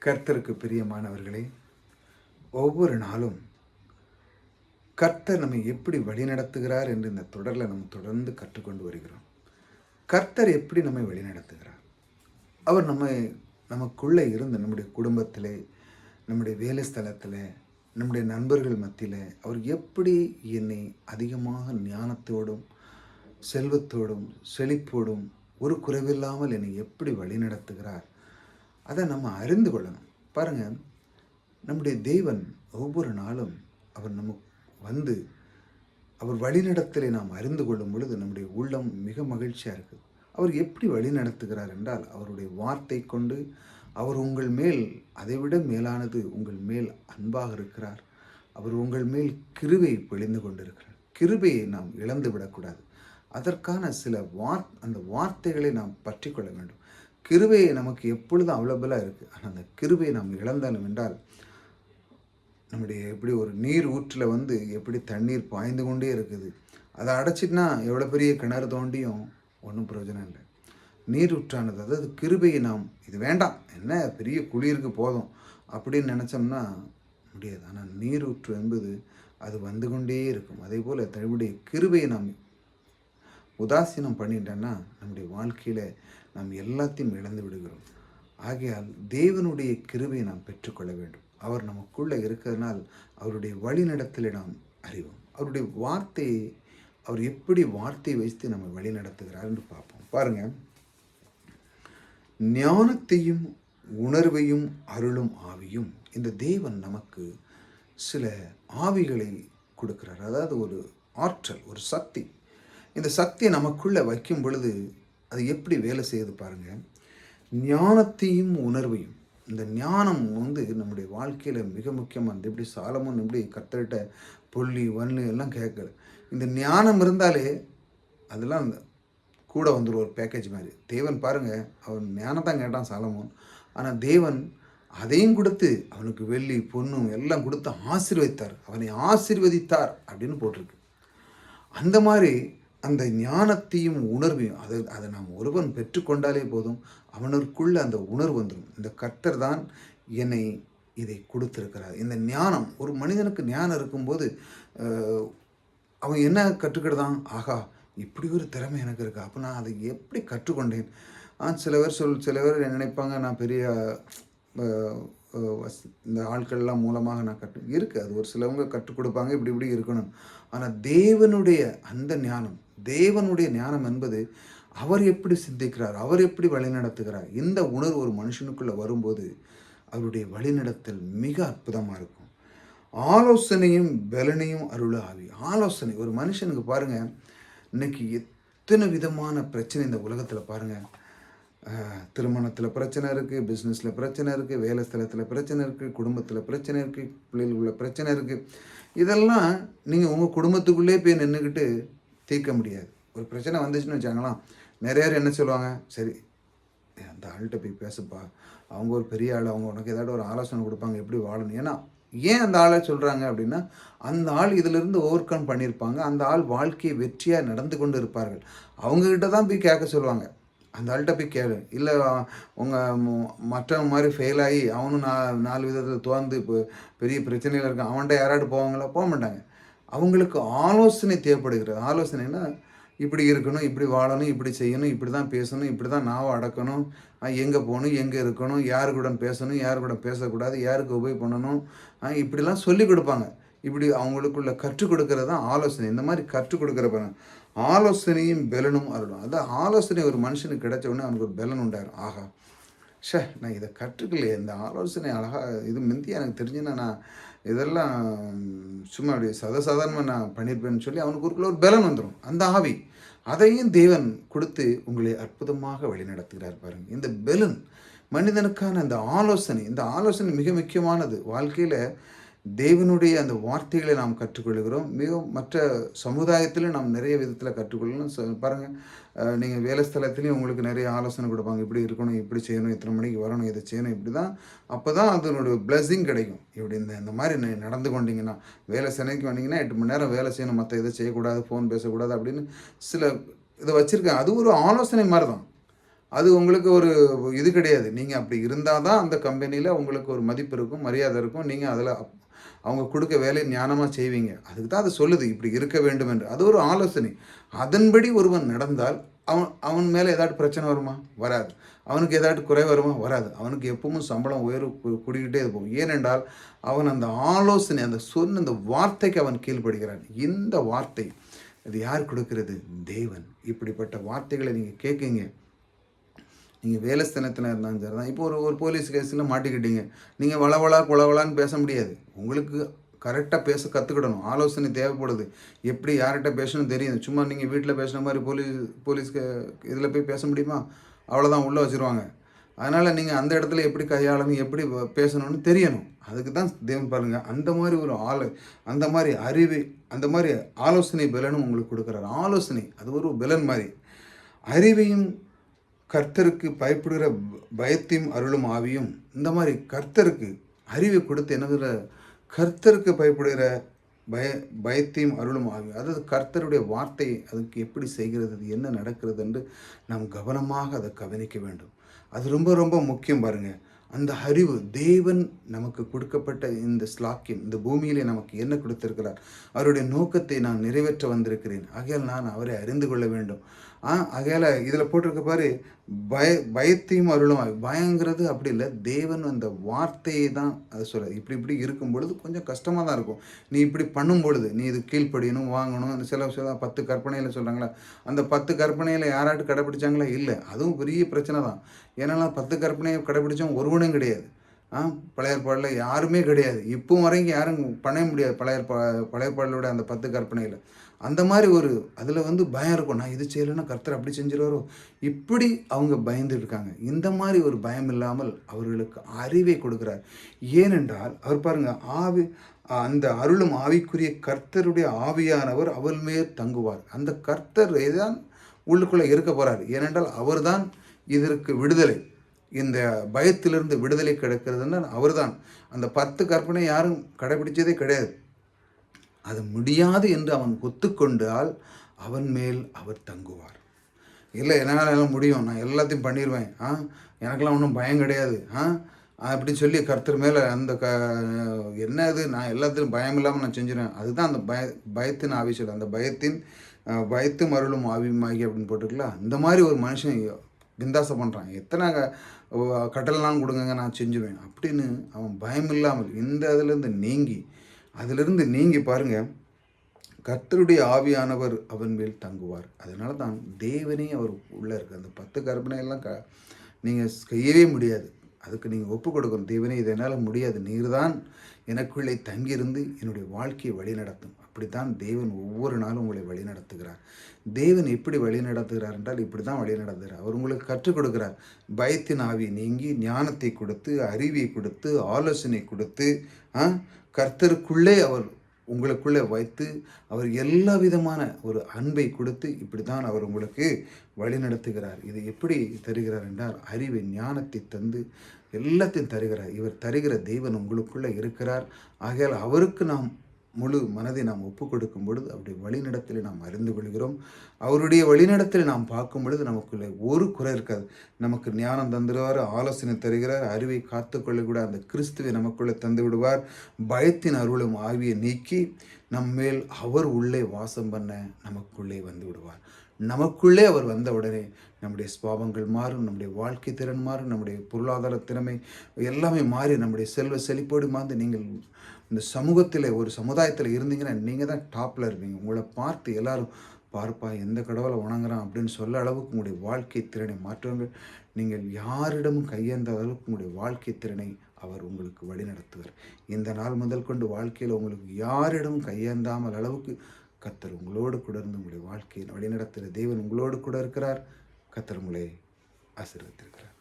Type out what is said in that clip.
கர்த்தருக்கு பிரியமானவர்களே, ஒவ்வொரு நாளும் கர்த்தர் நம்மை எப்படி வழிநடத்துகிறார் என்று இந்த தொடரில் நம்ம தொடர்ந்து கற்றுக்கொண்டு வருகிறோம். கர்த்தர் எப்படி நம்மை வழிநடத்துகிறார்? அவர் நமக்குள்ளே இருந்து நம்முடைய குடும்பத்திலே, நம்முடைய வேலை ஸ்தலத்தில், நம்முடைய நண்பர்கள் மத்தியில் அவர் எப்படி என்னை அதிகமாக ஞானத்தோடும் செல்வத்தோடும் செழிப்போடும் ஒரு குறைவில்லாமல் என்னை எப்படி வழிநடத்துகிறார், அதை நம்ம அறிந்து கொள்ளணும். பாருங்கள், நம்முடைய தேவன் ஒவ்வொரு நாளும் அவர் நமக்கு வந்து அவர் வழிநடத்தலை நாம் அறிந்து கொள்ளும் பொழுது நம்முடைய உள்ளம் மிக மகிழ்ச்சியாக இருக்குது. அவர் எப்படி வழி நடத்துகிறார் என்றால், அவருடைய வார்த்தை கொண்டு அவர் உங்கள் மேல் அதைவிட மேலானது உங்கள் மேல் அன்பாக இருக்கிறார். அவர் உங்கள் மேல் கிருபையை பொழிந்து கொண்டிருக்கிறார். கிருபையை நாம் இழந்து விடக்கூடாது. அதற்கான சில அந்த வார்த்தைகளை நாம் பற்றி கொள்ள வேண்டும். கிருபை நமக்கு எப்பொழுதும் அவைலபிளாக இருக்குது. ஆனால் அந்த கிருபையை நாம் இழந்தாலும் என்றால், நம்முடைய எப்படி ஒரு நீர் ஊற்றில் எப்படி தண்ணீர் பாய்ந்து கொண்டே இருக்குது, அதை அடைச்சிட்டுனா எவ்வளோ பெரிய கிணறு தோண்டியும் ஒன்றும் பிரயோஜனம் இல்லை. நீர் ஊற்றானது, அதாவது கிருபையை நாம் இது வேண்டாம், என்ன பெரிய குளிருக்கு போதும் அப்படின்னு நினச்சோம்னா முடியாது. ஆனால் நீர் ஊற்று என்பது அது வந்து கொண்டே இருக்கும். அதே போல் தன்னுடைய கிருபையை நாம் உதாசீனம் பண்ணிட்டோன்னா நம்முடைய வாழ்க்கையில் நாம் எல்லாத்தையும் இழந்து விடுகிறோம். ஆகையால் தேவனுடைய கிருபையை நாம் பெற்றுக்கொள்ள வேண்டும். அவர் நமக்குள்ளே இருக்கிறதுனால் அவருடைய வழிநடத்தலை நாம் அறிவோம். அவருடைய வார்த்தையை அவர் எப்படி வார்த்தையை வைத்து நம்ம வழி நடத்துகிறார் என்று பார்ப்போம். பாருங்கள், ஞானத்தையும் உணர்வையும் அருளும் ஆவியும், இந்த தேவன் நமக்கு சில ஆவிகளை கொடுக்கிறார். அதாவது ஒரு ஆற்றல், ஒரு சக்தி. இந்த சக்தியை நமக்குள்ளே வைக்கும் பொழுது அது எப்படி வேலை செய்யுது பாருங்கள். ஞானத்தையும் உணர்வையும், இந்த ஞானம் நம்முடைய வாழ்க்கையில் மிக முக்கியமானது. எப்படி சாலமோன் எப்படி கர்த்தர்கிட்ட புள்ளி வன்னு எல்லாம் கேட்கல, இந்த ஞானம் இருந்தாலே அதெல்லாம் கூட வந்துடும், ஒரு பேக்கேஜ் மாதிரி. தேவன் பாருங்கள், அவன் ஞானம் தான் கேட்டான் சாலமோன். ஆனால் தேவன் அதையும் கொடுத்து அவனுக்கு வெள்ளி பொண்ணும் எல்லாம் கொடுத்து ஆசீர்வதித்தார், அவனை ஆசீர்வதித்தார் அப்படின்னு போட்டிருக்கு. அந்த மாதிரி அந்த ஞானத்தையும் உணர்வையும் அதை நாம் ஒருவன் பெற்றுக்கொண்டாலே போதும், அவனுக்குள்ள அந்த உணர்வு வந்துடும். இந்த கர்த்தர் தான் என்னை இதை கொடுத்திருக்கிறார். இந்த ஞானம், ஒரு மனிதனுக்கு ஞானம் இருக்கும்போது அவன் என்ன கற்றுக்கிட்டுதான், ஆகா இப்படி ஒரு திறமை எனக்கு இருக்கு, அப்போ நான் அதை எப்படி கற்றுக்கொண்டேன். சில பேர் நினைப்பாங்க, நான் பெரிய இந்த ஆட்கள்லாம் மூலமாக நான் இருக்குது. அது ஒரு சிலவங்க கற்றுக் கொடுப்பாங்க, இப்படி இப்படி இருக்கணும். ஆனால் தேவனுடைய அந்த ஞானம், தேவனுடைய ஞானம் என்பது அவர் எப்படி சிந்திக்கிறார், அவர் எப்படி வழிநடத்துகிறார், இந்த உணர்வு ஒரு மனுஷனுக்குள்ளே வரும்போது அவருடைய வழிநடத்தல் மிக அற்புதமாக இருக்கும். ஆலோசனையும் பலனையும் அருள ஆவி. ஆலோசனை ஒரு மனுஷனுக்கு பாருங்கள், இன்னைக்கு எத்தனை விதமான பிரச்சனை இந்த உலகத்தில் பாருங்கள். திருமணத்தில் பிரச்சனை இருக்குது, பிஸ்னஸில் பிரச்சனை இருக்குது, வேலை ஸ்தலத்தில் பிரச்சனை இருக்குது, குடும்பத்தில் பிரச்சனை இருக்குது, பிள்ளைகளுக்குள்ள பிரச்சனை இருக்குது. இதெல்லாம் நீங்கள் உங்கள் குடும்பத்துக்குள்ளே போய் நின்றுக்கிட்டு தீர்க்க முடியாது. ஒரு பிரச்சனை வந்துச்சுன்னு வச்சாங்களாம், நிறைய பேர் என்ன சொல்லுவாங்க, சரி அந்த ஆள்கிட்ட போய் பேசுப்பா, அவங்க ஒரு பெரிய ஆள், அவங்க உனக்கு ஏதாவது ஒரு ஆலோசனை கொடுப்பாங்க எப்படி வாழணும். ஏன்னா ஏன் அந்த ஆளை சொல்கிறாங்க அப்படின்னா, அந்த ஆள் இதிலிருந்து ஓவர் கம் பண்ணியிருப்பாங்க, அந்த ஆள் வாழ்க்கையை வெற்றியாக நடந்து கொண்டு இருப்பார்கள். அவங்கக்கிட்ட தான் போய் கேட்க சொல்லுவாங்க. அந்த ஆள்கிட்ட போய் கேளு. இல்லை உங்கள் மற்றவங்க மாதிரி ஃபெயில் ஆகி அவனும் நாலு விதத்தில் துவந்து இப்போ பெரிய பிரச்சனையில் இருக்கான், அவன்கிட்ட யாராவது போவாங்களா? போக மாட்டாங்க. அவங்களுக்கு ஆலோசனை தேவைப்படுகிறது. ஆலோசனைனா இப்படி இருக்கணும், இப்படி வாழணும், இப்படி செய்யணும், இப்படி தான் பேசணும், இப்படி தான் நாவை அடக்கணும், எங்கே போகணும், எங்கே இருக்கணும், யாரு கூட பேசணும், யாரு கூட பேசக்கூடாது, யாருக்கு உபயோக பண்ணணும், இப்படிலாம் சொல்லி கொடுப்பாங்க. இப்படி அவங்களுக்குள்ள கற்றுக் கொடுக்கறது தான் ஆலோசனை. இந்த மாதிரி கற்றுக் கொடுக்குற பாருங்க, ஆலோசனையும் பெலனும் அருளும். அதான் ஆலோசனை ஒரு மனுஷனுக்கு கிடைச்ச உடனே அவனுக்கு ஒரு பெலன் உண்டாயிரும். ஆகா நான் இதை கற்றுக்கலையே, இந்த ஆலோசனை அழகாக இது முந்தைய எனக்கு தெரிஞ்சுன்னா நான் இதெல்லாம் சும்மா அப்படியே சாதாரணமாக நான் பண்ணியிருப்பேன்னு சொல்லி அவனுக்கு ஒரு பெலன் வந்துடும். அந்த ஆவி அதையும் தேவன் கொடுத்து உங்களை அற்புதமாக வழிநடத்துகிறார் பாருங்கள். இந்த பெலன் மனிதனுக்கான அந்த ஆலோசனை, இந்த ஆலோசனை மிக முக்கியமானது. வாழ்க்கையில் தேவனுடைய அந்த வார்த்தைகளை நாம் கற்றுக்கொள்கிறோம். மிகவும் மற்ற சமுதாயத்திலும் நாம் நிறைய விதத்தில் கற்றுக்கொள்ளணும். பாருங்கள், நீங்கள் வேலை ஸ்தலத்துலேயும் உங்களுக்கு நிறைய ஆலோசனை கொடுப்பாங்க, இப்படி இருக்கணும், இப்படி செய்யணும், இத்தனை மணிக்கு வரணும், இதை செய்யணும், இப்படி தான். அப்போ தான் அதனுடைய பிளெஸிங் கிடைக்கும். இப்படி இந்த மாதிரி நடந்து கொண்டீங்கன்னா, வேலை சென்னைக்கு வந்தீங்கன்னா 8 மணி நேரம் வேலை செய்யணும், மற்ற இதை செய்யக்கூடாது, ஃபோன் பேசக்கூடாது அப்படின்னு சில இதை வச்சுருக்கேன். அது ஒரு ஆலோசனை மாதிரி தான். அது உங்களுக்கு ஒரு இது கிடையாது. நீங்க அப்படி இருந்தா தான் அந்த கம்பெனியில உங்களுக்கு ஒரு மதிப்பு இருக்கும், மரியாதை இருக்கும். நீங்க அதில அவங்க குடுக்க வேலைய ஞானமா செய்வீங்க. அதுக்கு தான் அது சொல்லுது, இப்படி இருக்க வேண்டும் என்று. அது ஒரு ஆலோசனை. அதன்படி ஒருவன் நடந்தால், அவன் அவன் மேல ஏதாட்டு பிரச்சனை வருமா? வராது. அவனுக்கு ஏதாட்டு குறை வருமா? வராது. அவனுக்கு எப்பவும் சம்பளம் உயர்வு கூடிக்கிட்டே இருக்கும். ஏனென்றால், அவன் அந்த ஆலோசனை, அந்த சொன்ன அந்த வார்த்தைக்கு அவன் கீழ்ப்படுகிறான். இந்த வார்த்தை, அது யார் குடுக்கிறது? தேவன். இப்படிப்பட்ட வார்த்தைகளை நீங்க கேட்கீங்க. நீங்க வேலை ஸ்தலத்தில இருந்தாலும் சரிதான். இப்போ ஒரு ஒரு போலீஸ் கேஸ்ல மாட்டிக்கிட்டீங்க. நீங்க வளவளா, கொளவளான்னு பேச முடியாது. உங்களுக்கு கரெக்ட்டா பேச கத்துக்கிடணும். ஆலோசனை தேவைப்படுது. எப்படி யார்கிட்ட பேசணும்னு தெரியும். சும்மா நீங்க வீட்ல பேசுன மாரி போலீஸ் இதில போய் பேச முடியுமா? அவ்வளோதான் உள்ள வச்சுருவாங்க. அதனால நீங்க அந்த இடத்துல எப்படி கையாளணும், எப்படி பேசணும்னு தெரியணும். அதுக்கு தான் தேவன் பாருங்க, அந்த மாரி ஒரு அந்த மாரி அறிவு, அந்த மாரி ஆலோசனை பெலனும் உங்களுக்கு குடுக்குறாரு. ஆலோசனை அது ஒரு பெலன் மாரி. அறிவையும் கர்த்தருக்கு பயப்படுகிற பயத்தையும் அருளும் ஆவியும், இந்த மாதிரி கர்த்தருக்கு அறிவை கொடுத்து என்னதுல, கர்த்தருக்கு பயப்படுகிற பய பயத்தையும் அருளும் ஆவியும், அதாவது கர்த்தருடைய வார்த்தை அதுக்கு எப்படி செய்கிறது, அது என்ன நடக்கிறது என்று நாம் கவனமாக அதை கவனிக்க வேண்டும். அது ரொம்ப ரொம்ப முக்கியம் பாருங்க. அந்த அறிவு தேவன் நமக்கு கொடுக்கப்பட்ட இந்த ஸ்லாக்கியம், இந்த பூமியிலே நமக்கு என்ன கொடுத்திருக்கிறார், அவருடைய நோக்கத்தை நான் நிறைவேற்ற வந்திருக்கிறேன், ஆகையால் நான் அவரை அறிந்து கொள்ள வேண்டும். ஆகையால் இதில் போட்டிருக்க பாரு, பயத்தையும் அருளும் பயங்கிறது அப்படி இல்லை, தேவன் அந்த வார்த்தையை தான் அதை சொல்ல. இப்படி இப்படி இருக்கும் பொழுது கொஞ்சம் கஷ்டமாக தான் இருக்கும். நீ இப்படி பண்ணும் பொழுது நீ இது கீழ்ப்படியணும், வாங்கணும். சில 10 கற்பனையில் சொல்கிறாங்களா, அந்த 10 கற்பனையில் யாராட்டு கடைப்பிடிச்சாங்களா? இல்லை. அதுவும் பெரிய பிரச்சனை தான். ஏன்னா 10 கற்பனையை கடைப்பிடிச்சவன் ஒருவனும் கிடையாது. பழைய ஏற்பாடில் யாருமே கிடையாது. இப்பவும் வரைக்கும் யாரும் பண்ண முடியாது பழைய ஏற்பாடிலோட அந்த 10 கற்பனையில். அந்த மாதிரி ஒரு அதில் பயம் இருக்கும். நான் இது செய்யலைன்னா கர்த்தர் அப்படி செஞ்சிருவாரோ, இப்படி அவங்க பயந்துட்டு இருக்காங்க. இந்த மாதிரி ஒரு பயம் இல்லாமல் அவர்களுக்கு அறிவை கொடுக்கிறார். ஏனென்றால் அவர் பாருங்க, அந்த அருளும் ஆவிக்குரிய கர்த்தருடைய ஆவியானவர் அவள் மேல் தங்குவார். அந்த கர்த்தர் தான் உள்ளுக்குள்ளே இருக்க போறார். ஏனென்றால் அவர்தான் இதற்கு விடுதலை, இந்த பயத்திலிருந்து விடுதலை கிடைக்கிறதுன்னா அவர்தான். அந்த 10 கற்பனை யாரும் கடைபிடிச்சதே கிடையாது. அது முடியாது என்று அவன் ஒத்துக்கொண்டால் அவன் மேல் அவர் தங்குவார். இல்லை, என்னால் எல்லாம் முடியும், நான் எல்லாத்தையும் பண்ணிடுவேன், எனக்கெல்லாம் ஒன்றும் பயம் கிடையாது, அப்படின்னு சொல்லி கர்த்தர் மேலே அந்த என்ன அது, நான் எல்லாத்திலும் பயம் இல்லாமல் நான் செஞ்சிடுவேன். அதுதான் அந்த பயத்தின் ஆவி சொல்ல, அந்த பயத்தும் அருளும் ஆவியுமாகி அப்படின்னு போட்டுருக்கலாம். இந்த மாதிரி ஒரு மனுஷன் பிந்தாசம் பண்ணுறான். எத்தனை கட்டளெலாம் கொடுங்க நான் செஞ்சுருவேன் அப்படின்னு அவன் பயம் இல்லாமல் இந்த அதிலிருந்து நீங்கி பாருங்கள், கர்த்தருடைய ஆவியானவர் அவன் மேல் தங்குவார். அதனால தான் தேவனே அவர் உள்ளே இருக்குது. அந்த 10 கற்பனையெல்லாம் நீங்கள் செய்யவே முடியாது. அதுக்கு நீங்கள் ஒப்பு கொடுக்கணும். தேவனே, இது என்னால் முடியாது, நீர் தான் எனக்குள்ளே தங்கியிருந்து என்னுடைய வாழ்க்கையை வழிநடத்தும். அப்படித்தான் தேவன் ஒவ்வொரு நாளும் உங்களை வழி நடத்துகிறார். தேவன் எப்படி வழி நடத்துகிறார் என்றால் இப்படி தான் வழி நடத்துகிறார். அவர் உங்களுக்கு கற்றுக் கொடுக்கிறார். பயத்தின் ஆவி நீங்கி ஞானத்தை கொடுத்து, அறிவை கொடுத்து, ஆலோசனை கொடுத்து, கர்த்தருக்குள்ளே அவர் உங்களுக்குள்ளே வைத்து, அவர் எல்லா விதமான ஒரு அன்பை கொடுத்து, இப்படி தான் அவர் உங்களுக்கு வழி நடத்துகிறார். இதை எப்படி தருகிறார் என்றால், அறிவை ஞானத்தை தந்து எல்லாத்தையும் தருகிறார். இவர் தருகிற தேவன் உங்களுக்குள்ளே இருக்கிறார். ஆகையால் அவருக்கு நாம் முழு மனதை நாம் ஒப்பு கொடுக்கும் பொழுது அவருடைய வழிநடத்தலை நாம் அறிந்து கொள்கிறோம். அவருடைய வழிநடத்தலை நாம் பார்க்கும் பொழுது நமக்குள்ளே ஒரு குறை இருக்காது. நமக்கு ஞானம் தந்துடுவார், ஆலோசனை தருகிறார், அறிவை காத்துக்கொள்ளக்கூட அந்த கிறிஸ்துவை நமக்குள்ளே தந்து விடுவார். பயத்தின் அருளும் ஆவியை நீக்கி நம்மேல் அவர் உள்ளே வாசம் பண்ண நமக்குள்ளே வந்து விடுவார். நமக்குள்ளே அவர் வந்த உடனே நம்முடைய சுபாவங்கள் மாறும், நம்முடைய வாழ்க்கை திறன் மாறும், நம்முடைய பொருளாதார திறமை எல்லாமே மாறி நம்முடைய செல்வ செழிப்போடு மாறி நீங்கள் இந்த சமூகத்தில் ஒரு சமுதாயத்தில் இருந்தீங்கன்னா நீங்கள் தான் டாப்பில் இருப்பீங்க. உங்களை பார்த்து எல்லாரும் பார்ப்பா எந்த கடவுளை வணங்குறான் அப்படின்னு சொல்ல அளவுக்கு உங்களுடைய வாழ்க்கை திறனை மாற்றுவார்கள். நீங்கள் யாரிடமும் கையேந்த அளவுக்கு உங்களுடைய வாழ்க்கை திறனை அவர் உங்களுக்கு வழிநடத்துவார். இந்த நாள் முதல் கொண்டு வாழ்க்கையில் உங்களுக்கு யாரிடமும் கையேந்தாமல் அளவுக்கு கர்த்தர் உங்களோடு கூட இருந்து உங்களுடைய வாழ்க்கையை வழிநடத்துகிற தேவன் உங்களோடு கூட இருக்கிறார். கர்த்தர் உங்களை ஆசீர்வதித்திருக்கிறார்.